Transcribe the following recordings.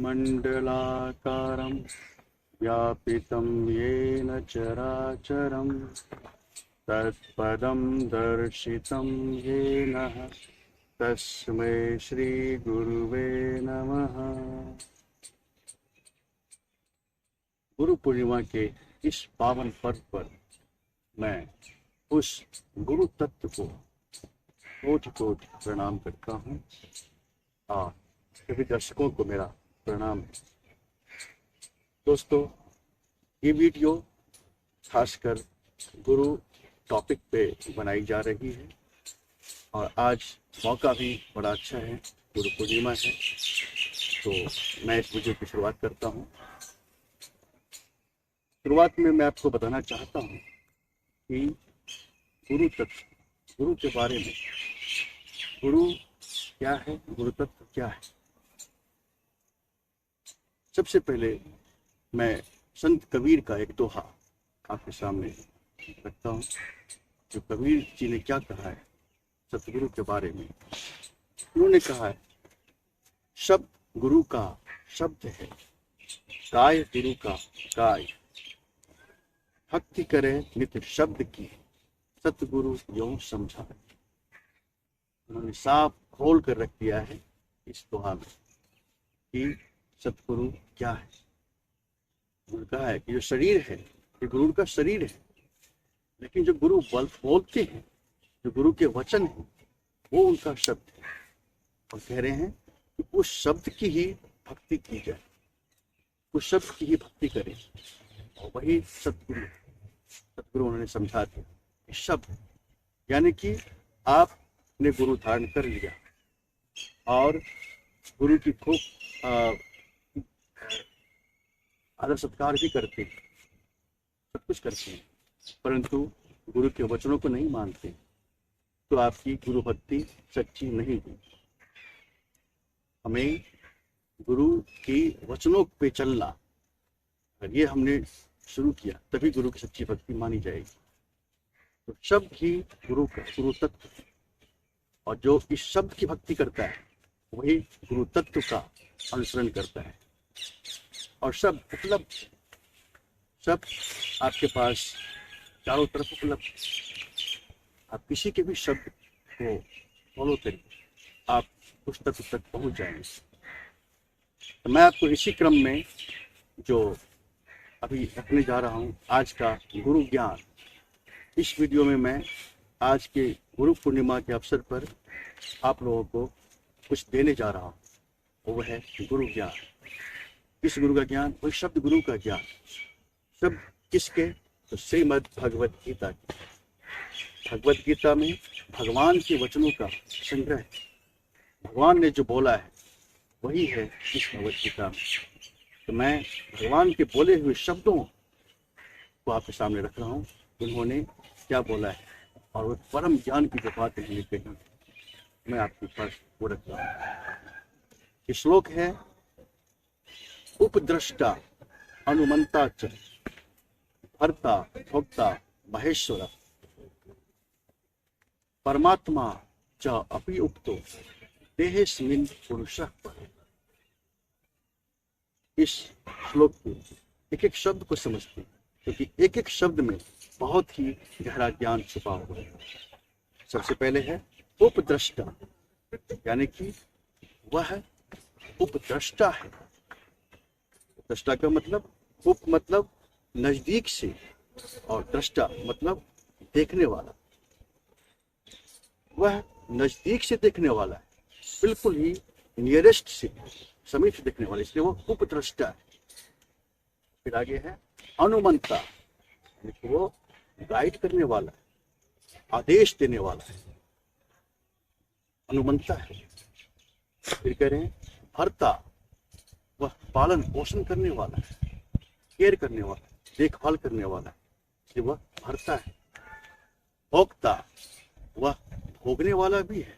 मंडलाकारं व्यापितं येन चराचरं तत्पदं दर्शितं येन तस्मै श्री गुरुवे नमः। गुरु पूर्णिमा के इस पावन पर्व पर मैं उस गुरु तत्व को कोटि कोटि प्रणाम करता हूँ और सभी दर्शकों को मेरा प्रणाम है। दोस्तों, ये वीडियो खासकर गुरु टॉपिक पे बनाई जा रही है और आज मौका भी बड़ा अच्छा है, गुरु पूर्णिमा है, तो मैं इस वीडियो की शुरुआत करता हूँ। शुरुआत में मैं आपको बताना चाहता हूँ कि गुरु तत्व, गुरु के बारे में, गुरु क्या है, गुरु तत्व क्या है। सबसे पहले मैं संत कबीर का एक दोहा आपके सामने रखता हूँ, जो कबीर जी ने क्या कहा है सतगुरु के बारे में। उन्होंने कहा है, शब्द गुरु का शब्द है, काय गुरु का काय, भक्ति करे नित्य शब्द की, सतगुरु यूं समझाए। उन्होंने साफ खोल कर रख दिया है इस दोहा में कि सतगुरु क्या है। उन्होंने कहा है कि जो शरीर है ये गुरु का शरीर है, लेकिन जो गुरु बोलते हैं, जो गुरु के वचन है, वो उनका शब्द है। और कह रहे हैं कि उस शब्द की ही भक्ति की जाए, उस शब्द की ही भक्ति करें, और वही सतगुरु। सतगुरु उन्होंने समझा दिया शब्द, यानी कि आपने गुरु धारण कर लिया और गुरु की खूब आदर सत्कार भी करते हैं, सब कुछ करते हैं, परंतु गुरु के वचनों को नहीं मानते, तो आपकी गुरु भक्ति सच्ची नहीं हुई। हमें गुरु की वचनों पे चलना, अगर ये हमने शुरू किया तभी गुरु की सच्ची भक्ति मानी जाएगी। तो शब्द ही गुरु का गुरु तत्व, और जो इस शब्द की भक्ति करता है वही गुरु तत्व का अनुसरण करता है। और शब्द उपलब्ध, शब्द आपके पास चारों तरफ उपलब्ध, आप किसी के भी शब्द को फॉलो करिए, आप उस तत्व तक पहुंच जाएंगे। तो मैं आपको इसी क्रम में जो अभी रखने जा रहा हूँ आज का गुरु ज्ञान, इस वीडियो में मैं आज के गुरु पूर्णिमा के अवसर पर आप लोगों को कुछ देने जा रहा हूँ, वो है गुरु ज्ञान। किस गुरु का ज्ञान? वही शब्द गुरु का ज्ञान। शब्द किसके? तो श्रीमद् भगवत गीता की। भगवत गीता में भगवान के वचनों का संग्रह है, भगवान ने जो बोला है वही है इस भगवत गीता में। तो मैं भगवान के बोले हुए शब्दों को आपके सामने रख रहा हूँ, उन्होंने क्या बोला है, और वो परम ज्ञान की जो बातें हमने कही मैं आपके पास वो रख रहा हूँ। ये श्लोक है, उपद्रष्टा अनुमंता च भर्ता भोक्ता महेश्वर परमात्मा च अपि उक्तो देहेस्मिन् पुरुषः। इस श्लोक के एक एक शब्द को समझते हैं, क्योंकि एक एक शब्द में बहुत ही गहरा ज्ञान छुपा हुआ है। सबसे पहले है उपद्रष्टा, यानी कि वह उपद्रष्टा है। दृष्टा का मतलब, उप मतलब नजदीक से, और दृष्टा मतलब देखने वाला। वह नजदीक से देखने वाला है, बिल्कुल ही नियरेस्ट से, समीप से देखने वाला, इसलिए वो उपद्रष्टा है। फिर आगे है अनुमंता, वो गाइड करने वाला है, आदेश देने वाला है, अनुमंता है। फिर कह रहे हैं भर्ता, वह पालन पोषण करने वाला है, केयर करने वाला है, देखभाल करने वाला है, इसलिए वह भर्ता है। भोक्ता, वह भोगने वाला भी है,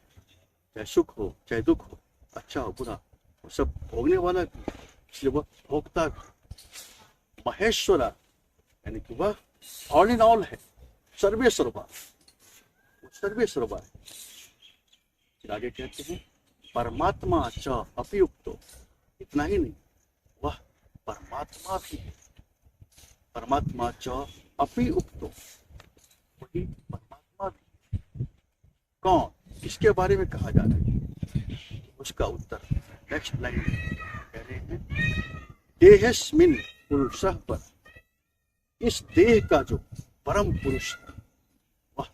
चाहे सुख हो चाहे दुख हो, अच्छा हो बुरा, वो सब भोगने वाला भी है, इसलिए वह भोक्ता। महेश्वरा, यानी कि वह ऑल इन ऑल है, सर्वे सर्वा, सर्वे सर्वा है। फिर आगे कहते हैं परमात्मा च अपयुक्तो, इतना ही नहीं, परमात्मा भी है। परमात्मा च अपि उक्तो, वही परमात्मा भी। कौन, किसके बारे में कहा जा रहा है? उसका उत्तर नेक्स्ट लाइन में कह रहे हैं, देहस्मिन् पुरुषः पर, इस देह का जो परम पुरुष है वह।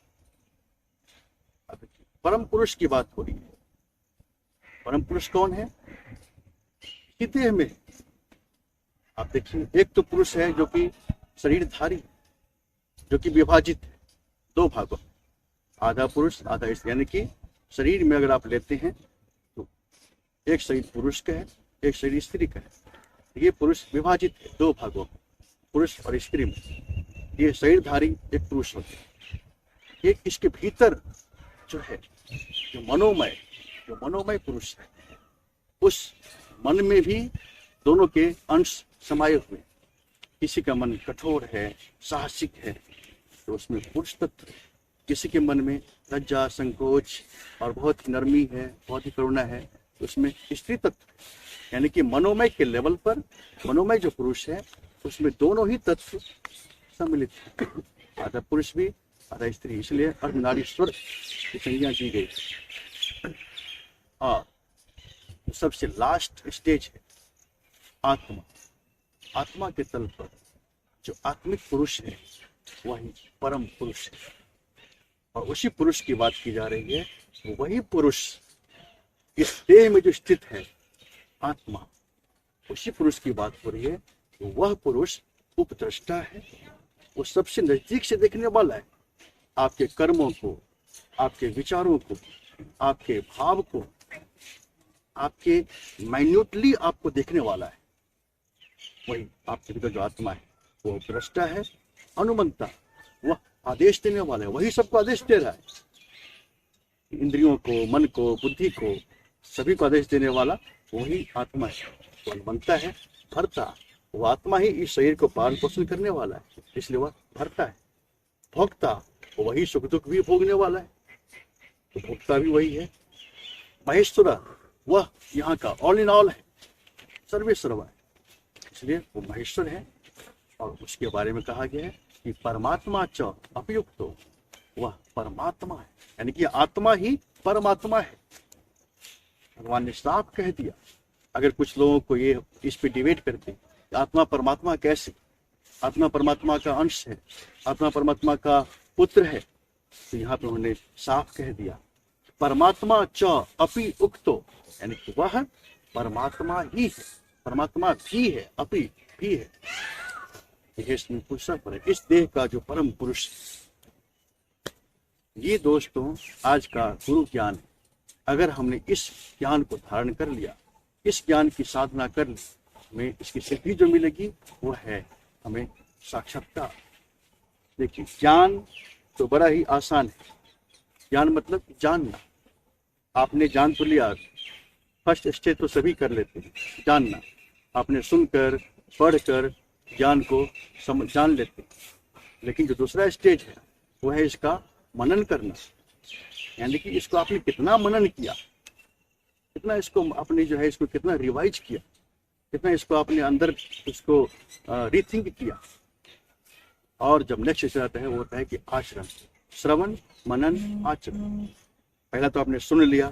अब परम पुरुष की बात हो रही है। परम पुरुष कौन है? इसी देह में। आप देखिए, एक तो पुरुष है जो कि शरीरधारी, जो कि विभाजित है दो भागों, आधा पुरुष आधा स्त्री। यानी कि शरीर में अगर आप लेते हैं तो एक शरीर पुरुष का है, एक शरीर स्त्री का है। ये पुरुष विभाजित है दो भागों में, पुरुष और स्त्री में। ये शरीरधारी एक पुरुष होते हैं। एक इसके भीतर जो है, जो मनोमय पुरुष है, उस मन में भी दोनों के अंश समाये हुए। किसी का मन कठोर है, साहसिक है, तो उसमें पुरुष तत्व। किसी के मन में लज्जा, संकोच और बहुत ही नरमी है, बहुत ही करुणा है, तो उसमें स्त्री तत्व। यानी कि मनोमय के लेवल पर मनोमय जो पुरुष है उसमें दोनों ही तत्व सम्मिलित है, आधा पुरुष भी आधा स्त्री। इसलिए अर्धनारीश्वर की संज्ञा की गई। और सबसे लास्ट स्टेज है आत्मा। आत्मा के तल पर जो आत्मिक पुरुष है वही परम पुरुष है। और उसी पुरुष की बात की जा रही है। वही पुरुष इस देह में जो स्थित है, आत्मा, उसी पुरुष की बात हो रही है। वह पुरुष उपद्रष्टा है, वो सबसे नजदीक से देखने वाला है। आपके कर्मों को, आपके विचारों को, आपके भाव को, आपके माइन्यूटली आपको देखने वाला है। वही आपके भीतर जो आत्मा है वो दृष्टा है, अनुमंता, वह आदेश देने वाला है। वही सबको आदेश दे रहा है, इंद्रियों को, मन को, बुद्धि को, सभी को आदेश देने वाला वही आत्मा है। वो अनुमंता है, भरता। वो आत्मा ही इस शरीर को पालन पोषण करने वाला है, इसलिए वह भरता है। भोक्ता, वही सुख दुख भी भोगने वाला है, तो भोक्ता भी वही है। महेश्वर, वह यहाँ का ऑल इन ऑल है, सर्वेश्वर है, इसलिए वो महेश्वर है। और उसके बारे में कहा गया है कि परमात्मा च अपयुक्तो, वह परमात्मा है। यानी कि आत्मा ही परमात्मा है। भगवान ने साफ कह दिया। अगर कुछ लोगों को ये इस पे डिबेट करते, आत्मा परमात्मा कैसे, आत्मा परमात्मा का अंश है, आत्मा परमात्मा का पुत्र है, तो यहाँ पे उन्होंने साफ कह दिया परमात्मा च अपि उक्तो, यानी कि वह परमात्मा ही है, परमात्मा भी है, अपि भी है। इसमें पुरुष पर है, इस देह का जो परम पुरुष। ये दोस्तों आज का गुरु ज्ञान है। अगर हमने इस ज्ञान को धारण कर लिया, इस ज्ञान की साधना कर ली, हमें इसकी सिद्धि जो मिलेगी वो है हमें साक्षात्कार। देखिए, ज्ञान तो बड़ा ही आसान है। ज्ञान मतलब जानना। आपने जान तो लिया, फर्स्ट स्टेज तो सभी कर लेते हैं, जानना। आपने सुनकर, पढ़कर ज्ञान को जान लेते हैं। लेकिन जो दूसरा स्टेज है वो है इसका मनन करना। यानी कि इसको आपने कितना मनन किया, कितना इसको आपने जो है इसको कितना रिवाइज किया, कितना इसको आपने अंदर इसको रीथिंक किया। और जब नेक्स्ट स्टेज आता है वो होता है कि आचरण, श्रवण, मनन, आचरण। पहला तो आपने सुन लिया,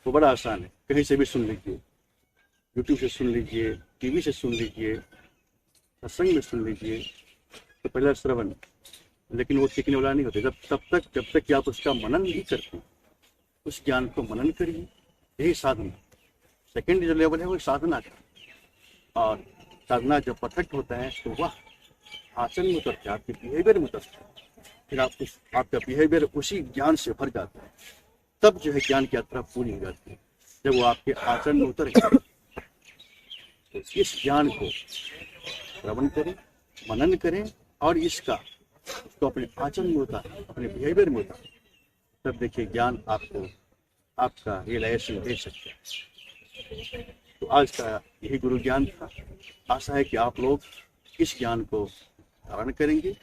वो बड़ा आसान है, कहीं से भी सुन लीजिए, यूट्यूब से सुन लीजिए, टीवी से सुन लीजिए, सत्संग में सुन लीजिए। तो पहला श्रवण, लेकिन वो टिकने वाला नहीं होता जब तक कि आप उसका मनन नहीं करते। उस ज्ञान को मनन करिए, यही साधना। सेकेंड जो लेवल है वो साधना का। और साधना जब परफेक्ट होता है तो वह आचरण में उतरता है, आपके बिहेवियर में उतरता है। फिर आपका बिहेवियर उसी ज्ञान से भर जाता है। तब जो है ज्ञान की यात्रा पूरी हो जाती है, जब वो आपके आचरण में उतर जाए। तो इस ज्ञान को श्रवण करें, मनन करें और इसको अपने आचरण में उतारें, अपने बिहेवियर में उतारें। तब देखिए ज्ञान आपको आपका रियलाइजेशन दे सकते हैं। तो आज का यही गुरु ज्ञान था। आशा है कि आप लोग इस ज्ञान को धारण करेंगे,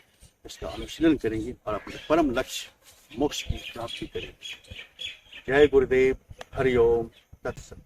इसका अनुशीलन करेंगे और अपने परम लक्ष्य मोक्ष की प्राप्ति करेंगे। जय गुरुदेव, हरि ओम, तत्सत।